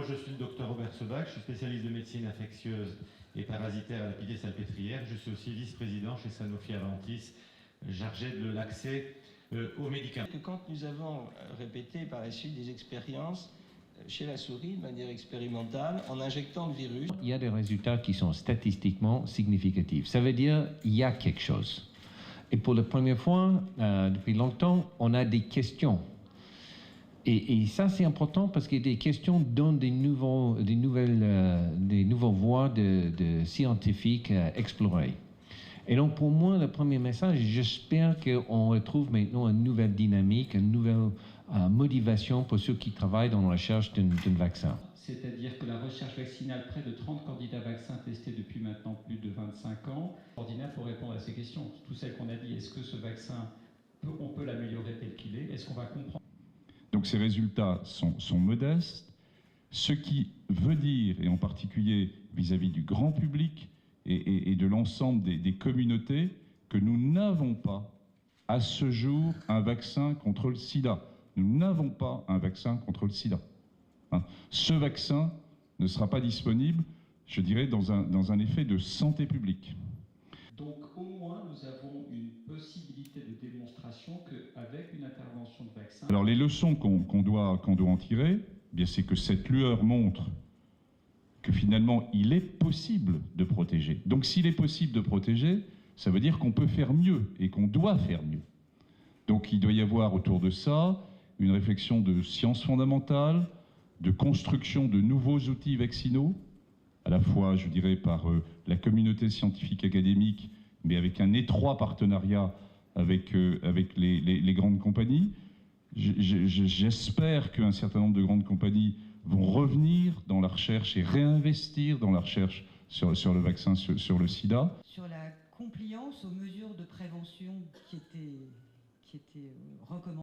je suis le docteur Robert Sebag, je suis spécialiste de médecine infectieuse et parasitaire à la Pitié-Salpêtrière. Je suis aussi vice-président chez Sanofi Aventis, chargé de l'accès aux médicaments. Quand nous avons répété par la suite des expériences chez la souris de manière expérimentale en injectant le virus, il y a des résultats qui sont statistiquement significatifs. Ça veut dire qu'il y a quelque chose. Et pour la première fois, depuis longtemps, on a des questions. Et ça, c'est important parce que des questions donnent des nouveaux voies de scientifiques à explorer. Et donc, pour moi, le premier message, j'espère qu'on retrouve maintenant une nouvelle dynamique, une nouvelle motivation pour ceux qui travaillent dans la recherche d'un vaccin. C'est-à-dire que la recherche vaccinale, près de 30 candidats vaccins testés depuis maintenant plus de 25 ans, ordinaire pour répondre à ces questions. Tout celles qu'on a dit, est-ce que ce vaccin, on peut l'améliorer tel qu'il est? Est-ce qu'on va comprendre? Donc ces résultats sont modestes, ce qui veut dire, et en particulier vis-à-vis du grand public et de l'ensemble des communautés, que nous n'avons pas à ce jour un vaccin contre le sida. Nous n'avons pas un vaccin contre le sida. Ce vaccin ne sera pas disponible, je dirais, dans un effet de santé publique. Donc au moins nous avons une possibilité de démonstration qu'avec une intervention de vaccin... Alors les leçons qu'on doit en tirer, eh bien c'est que cette lueur montre que finalement il est possible de protéger. Donc s'il est possible de protéger, ça veut dire qu'on peut faire mieux et qu'on doit faire mieux. Donc il doit y avoir autour de ça une réflexion de sciences fondamentales, de construction de nouveaux outils vaccinaux, à la fois, je dirais, par la communauté scientifique académique, mais avec un étroit partenariat avec les grandes compagnies. J'espère qu'un certain nombre de grandes compagnies vont revenir dans la recherche et réinvestir dans la recherche sur le vaccin, sur le sida. Sur la compliance aux mesures de prévention qui étaient recommandées.